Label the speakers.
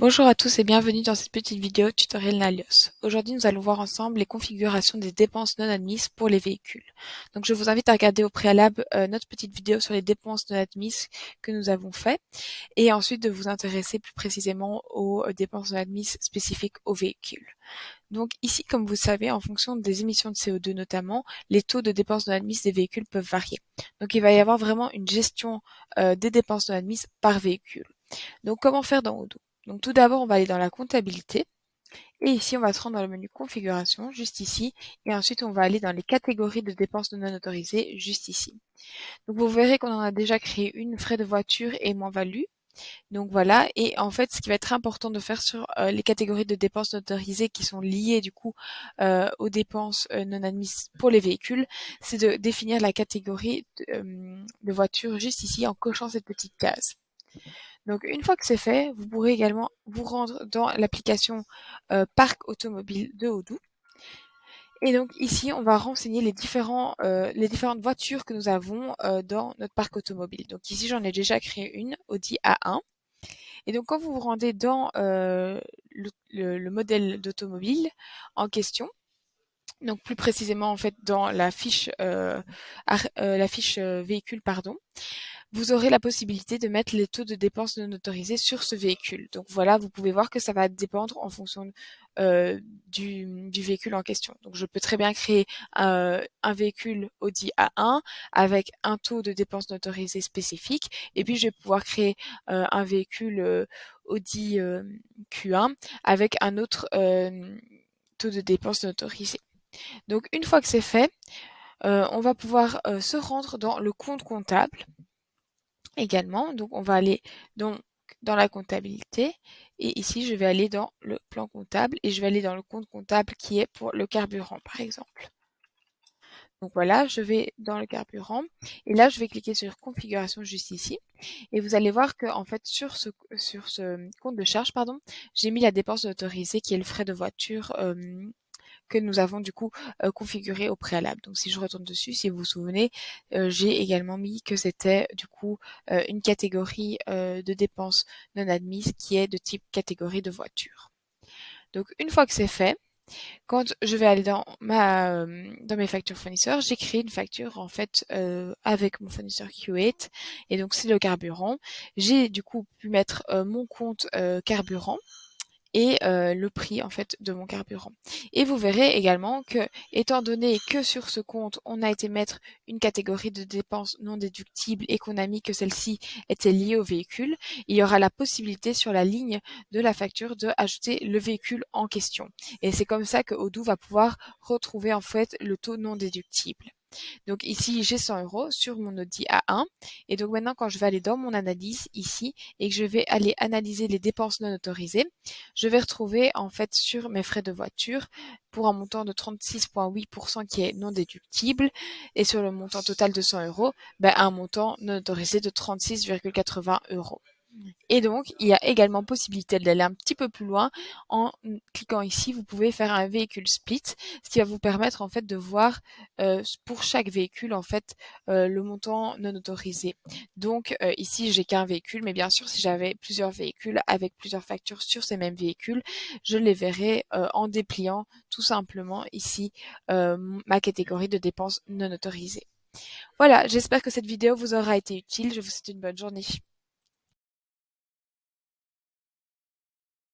Speaker 1: Bonjour à tous et bienvenue dans cette petite vidéo tutoriel Nalios. Aujourd'hui, nous allons voir ensemble les configurations des dépenses non admises pour les véhicules. Donc, je vous invite à regarder au préalable notre petite vidéo sur les dépenses non admises que nous avons fait et ensuite de vous intéresser plus précisément aux dépenses non admises spécifiques aux véhicules. Donc ici, comme vous le savez, en fonction des émissions de CO2 notamment, les taux de dépenses non admises des véhicules peuvent varier. Donc il va y avoir vraiment une gestion des dépenses non admises par véhicule. Donc comment faire dans Odoo? Donc tout d'abord, on va aller dans la comptabilité. Et ici, on va se rendre dans le menu configuration, juste ici. Et ensuite, on va aller dans les catégories de dépenses non autorisées, juste ici. Donc vous verrez qu'on en a déjà créé une, frais de voiture et moins-value. Donc voilà, et en fait, ce qui va être important de faire sur les catégories de dépenses non autorisées qui sont liées du coup aux dépenses non admises pour les véhicules, c'est de définir la catégorie de voiture juste ici en cochant cette petite case. Donc une fois que c'est fait, vous pourrez également vous rendre dans l'application Parc automobile de Odoo. Et donc ici, on va renseigner les différentes voitures que nous avons dans notre parc automobile. Donc ici, j'en ai déjà créé une, Audi A1. Et donc quand vous vous rendez dans le modèle d'automobile en question, donc plus précisément en fait dans la fiche véhicule, pardon, vous aurez la possibilité de mettre les taux de dépenses non autorisés sur ce véhicule. Donc voilà, vous pouvez voir que ça va dépendre en fonction euh, du véhicule en question. Donc je peux très bien créer un véhicule Audi A1 avec un taux de dépenses non autorisées spécifique, et puis je vais pouvoir créer un véhicule Audi Q1 avec un autre taux de dépenses non autorisées. Donc une fois que c'est fait, on va pouvoir se rendre dans le compte comptable également. Donc on va aller donc dans la comptabilité et ici je vais aller dans le plan comptable et je vais aller dans le compte comptable qui est pour le carburant par exemple. Donc voilà, je vais dans le carburant et là je vais cliquer sur configuration juste ici et vous allez voir que en fait sur ce compte de charge pardon, j'ai mis la dépense autorisée qui est le frais de voiture que nous avons du coup configuré au préalable. Donc si je retourne dessus, si vous vous souvenez, j'ai également mis que c'était du coup une catégorie de dépenses non admises qui est de type catégorie de voiture. Donc une fois que c'est fait, quand je vais aller dans mes factures fournisseurs, j'ai créé une facture en fait avec mon fournisseur Q8 et donc c'est le carburant. J'ai du coup pu mettre mon compte carburant et le prix en fait de mon carburant. Et vous verrez également que, étant donné que sur ce compte, on a été mettre une catégorie de dépenses non déductibles et qu'on a mis que celle-ci était liée au véhicule, il y aura la possibilité sur la ligne de la facture de ajouter le véhicule en question. Et c'est comme ça que Odoo va pouvoir retrouver en fait le taux non déductible. Donc ici, j'ai 100 euros sur mon Audi A1. Et donc maintenant, quand je vais aller dans mon analyse ici et que je vais aller analyser les dépenses non autorisées, je vais retrouver en fait sur mes frais de voiture pour un montant de 36,8% qui est non déductible et sur le montant total de 100 euros, ben, un montant non autorisé de 36,80 euros. Et donc, il y a également possibilité d'aller un petit peu plus loin. En cliquant ici, vous pouvez faire un véhicule split, ce qui va vous permettre en fait de voir pour chaque véhicule en fait le montant non autorisé. Donc ici, j'ai qu'un véhicule, mais bien sûr, si j'avais plusieurs véhicules avec plusieurs factures sur ces mêmes véhicules, je les verrais en dépliant tout simplement ici ma catégorie de dépenses non autorisées. Voilà, j'espère que cette vidéo vous aura été utile. Je vous souhaite une bonne journée.